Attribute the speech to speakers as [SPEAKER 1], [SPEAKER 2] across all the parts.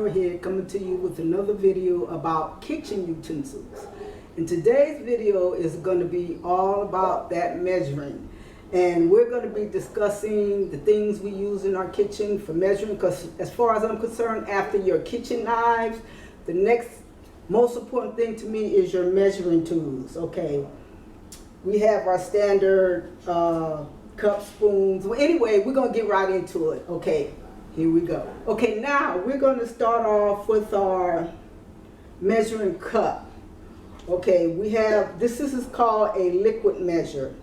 [SPEAKER 1] entrepreneur here, coming to you with another video about kitchen utensils. And today's video is going to be all about that measuring. And we're going to be discussing the things we use in our kitchen for measuring, because as far as I'm concerned, after your kitchen knives, the next most important thing to me is your measuring tools. Okay, we have our standard cup, spoons. Well, anyway, we're going to get right into it. Okay, here we go. Okay, now we're going to start off with our measuring cup. Okay, we have, this is called a liquid measure.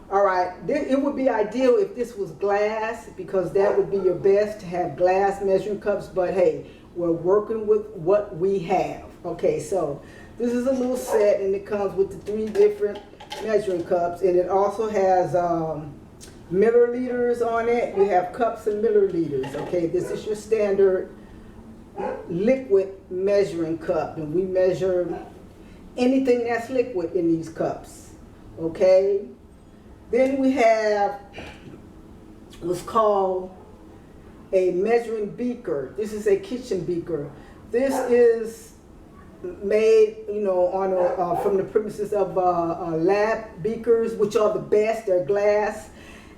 [SPEAKER 1] All right, it would be ideal if this was glass, because that would be your best to have glass measuring cups, but hey, we're working with what we have. Okay, so this is a little set, and it comes with the 3 different measuring cups, and it also has milliliters on it. You have cups and milliliters. Okay, this is your standard liquid measuring cup, and we measure anything that's liquid in these cups. Okay, then we have what's called a measuring beaker. This is a kitchen beaker. This is made, you know, on from the premises of lab beakers, which are the best. They're glass,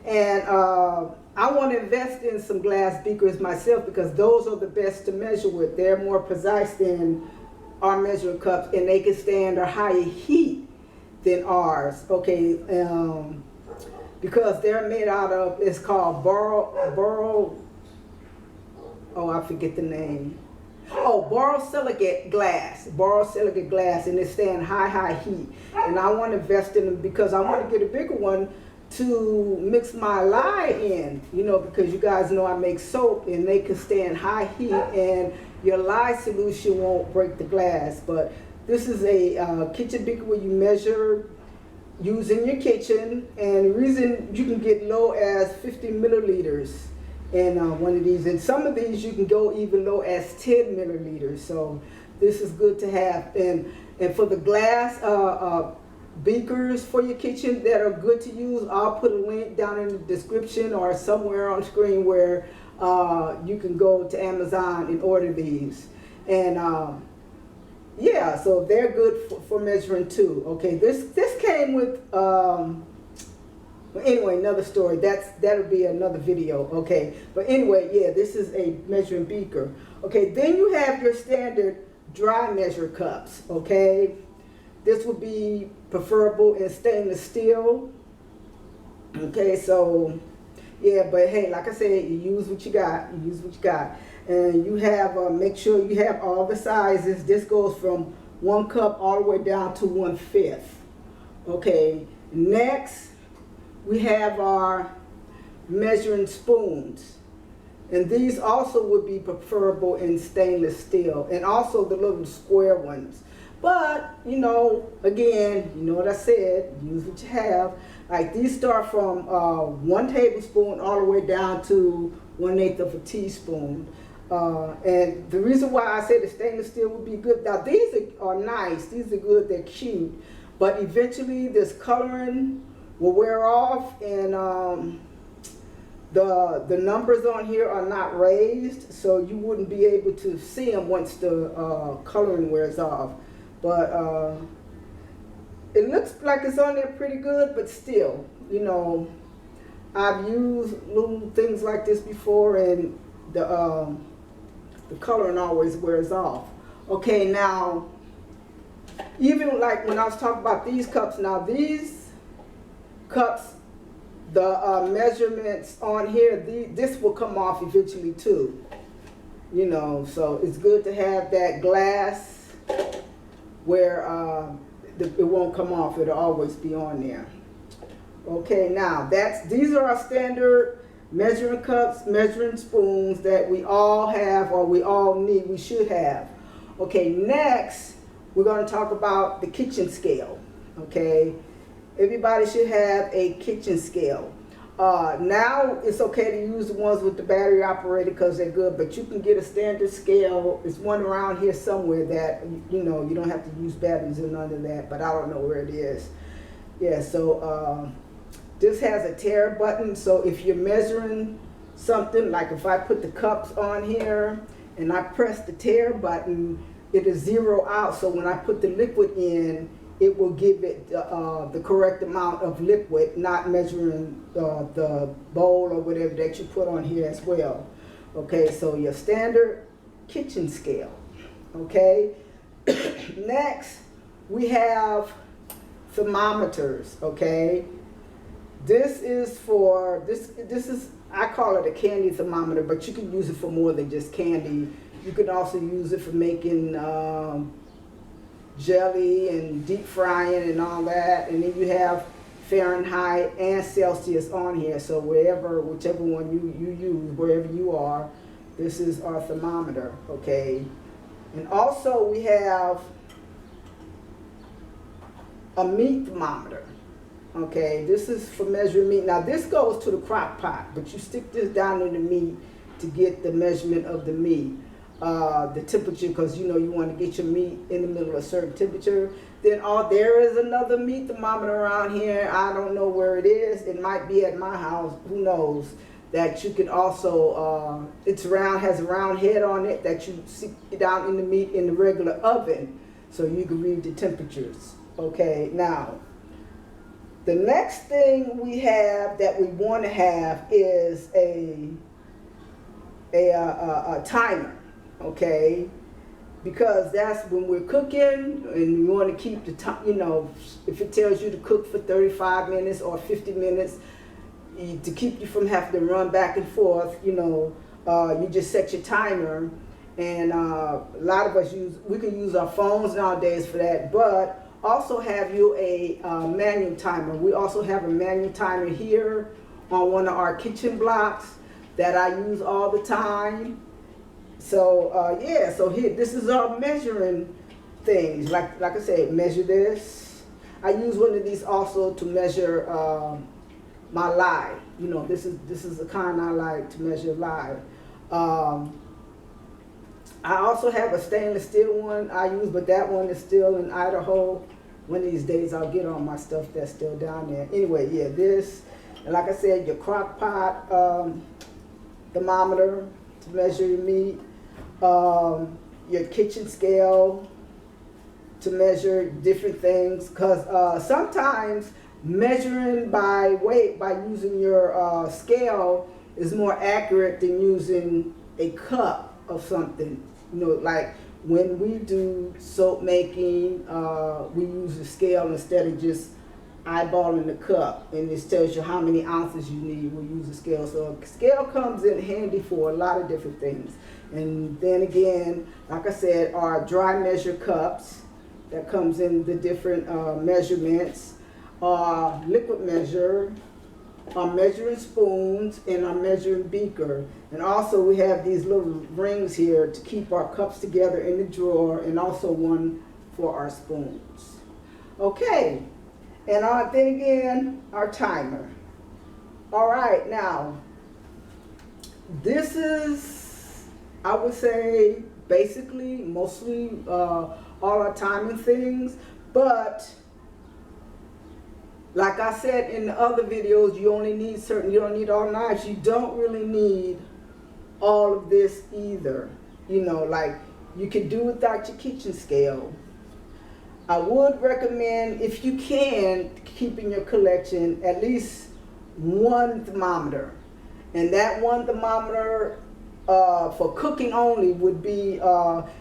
[SPEAKER 1] and I want to invest in some glass beakers myself, because those are the best to measure with. They're more precise than our measuring cups, and they can stand a higher heat than ours. Okay, because they're made out of, it's called I forget the name. Borosilicate glass, and they stand high heat. And I want to invest in them because I want to get a bigger one to mix my lye in, you know, because you guys know I make soap, and they can stand high heat, and your lye solution won't break the glass. But this is a kitchen beaker where you measure using your kitchen, and the reason you can get low as 50 milliliters in one of these, and some of these you can go even low as 10 milliliters. So this is good to have. And for the glass beakers for your kitchen that are good to use, I'll put a link down in the description or somewhere on screen where you can go to Amazon and order these. And yeah, so they're good for measuring too. Okay, this came with well, anyway, another story. That'll be another video. Okay, but anyway, yeah, this is a measuring beaker. Okay, then you have your standard dry measure cups. Okay, this would be preferable in stainless steel. Okay, so yeah, but hey, like I said, you use what you got. You use what you got, and you have make sure you have all the sizes. This goes from 1 cup all the way down to 1/5. Okay, next we have our measuring spoons, and these also would be preferable in stainless steel, and also the little square ones. But you know, again, you know what I said, use what you have. Like these start from 1 tablespoon all the way down to 1/8 of a teaspoon. And the reason why I said the stainless steel would be good, now these are nice, these are good, they're cute, but eventually this coloring will wear off, and the numbers on here are not raised, so you wouldn't be able to see them once the coloring wears off. But it looks like it's on there pretty good, but still, you know, I've used little things like this before, and the coloring always wears off. Okay, now, even like when I was talking about these cups, now these cups, the measurements on here, this will come off eventually too, you know, so it's good to have that glass where it won't come off. It'll always be on there. Okay, now these are our standard measuring cups, measuring spoons that we all have, or we all need, we should have. Okay, next we're going to talk about the kitchen scale. Okay, everybody should have a kitchen scale. Now it's okay to use the ones with the battery operated because they're good, but you can get a standard scale. There's one around here somewhere that, you know, you don't have to use batteries or none of that, but I don't know where it is. Yeah, so this has a tare button, so if you're measuring something, like if I put the cups on here and I press the tare button, it'll zero out. So when I put the liquid in, it will give it the correct amount of liquid, not measuring the bowl or whatever that you put on here as well. Okay, so your standard kitchen scale. Okay, next we have thermometers. Okay, this is for this is, I call it a candy thermometer, but you can use it for more than just candy. You can also use it for making jelly and deep frying and all that. And then you have Fahrenheit and Celsius on here. So whichever one you use, wherever you are, this is our thermometer, okay? And also we have a meat thermometer. Okay, this is for measuring meat. Now this goes to the crock pot, but you stick this down in the meat to get the measurement of the meat, the temperature, because you want to get your meat in the middle of a certain temperature. Then there is another meat thermometer around here. I don't know where it is. It might be at my house. Who knows? That you can also, has a round head on it that you stick down in the meat in the regular oven, so you can read the temperatures. Okay, now. The next thing we have that we want to have is a timer, okay? Because that's when we're cooking and we want to keep the time, if it tells you to cook for 35 minutes or 50 minutes, to keep you from having to run back and forth, you just set your timer. And a lot of us we can use our phones nowadays for that, but also have you a manual timer. We also have a manual timer here on one of our kitchen blocks that I use all the time. So yeah, so here, this is our measuring things. Like I said, measure this. I use one of these also to measure my lye. This is the kind I like to measure lye. I also have a stainless steel one I use, but that one is still in Idaho. One of these days I'll get all my stuff that's still down there. Anyway, yeah, this, and like I said, your crock pot thermometer to measure your meat, your kitchen scale to measure different things, because sometimes measuring by weight, by using your scale, is more accurate than using a cup of something. Like when we do soap making, we use a scale instead of just eyeballing the cup, and this tells you how many ounces you need. We use a scale. So a scale comes in handy for a lot of different things. And then again, like I said, our dry measure cups that comes in the different measurements, liquid measure, our measuring spoons, and our measuring beaker. And also we have these little rings here to keep our cups together in the drawer, and also one for our spoons. Okay, and then again, our timer. All right, now, this is, I would say, basically, mostly all our timing things, but like I said in the other videos, you don't need all knives. You don't really need all of this either. Like you can do without your kitchen scale. I would recommend, if you can, keep in your collection at least one thermometer. And that one thermometer for cooking only would be,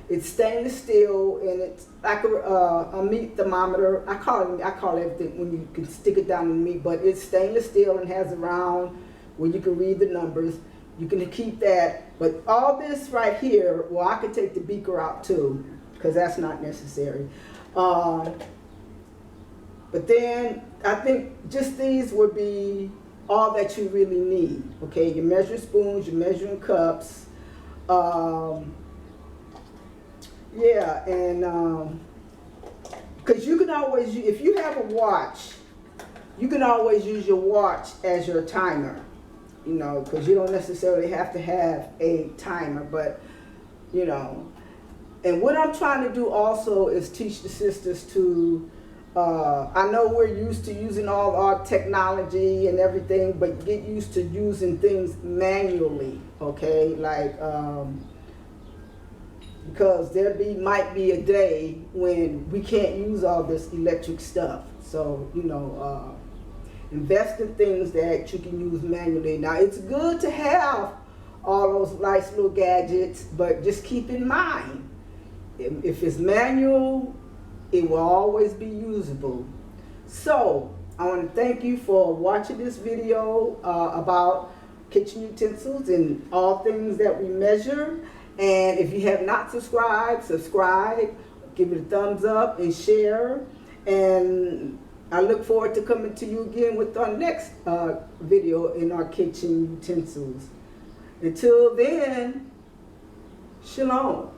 [SPEAKER 1] it's stainless steel, and it's like a meat thermometer. I call everything when you can stick it down in the meat, but it's stainless steel and has a round where you can read the numbers. You can keep that, but all this right here, well, I could take the beaker out too, because that's not necessary. But then I think just these would be all that you really need. Okay, your measuring spoons, your measuring cups, yeah, and because you can always, if you have a watch, you can always use your watch as your timer, because you don't necessarily have to have a timer, but and what I'm trying to do also is teach the sisters to, I know we're used to using all our technology and everything, but get used to using things manually, okay? Like because might be a day when we can't use all this electric stuff. So, you know, invest in things that you can use manually. Now, it's good to have all those nice little gadgets, but just keep in mind, if it's manual, it will always be usable. So, I want to thank you for watching this video about kitchen utensils and all things that we measure. And if you have not subscribed, subscribe, give it a thumbs up and share. And I look forward to coming to you again with our next video in our kitchen utensils. Until then, shalom.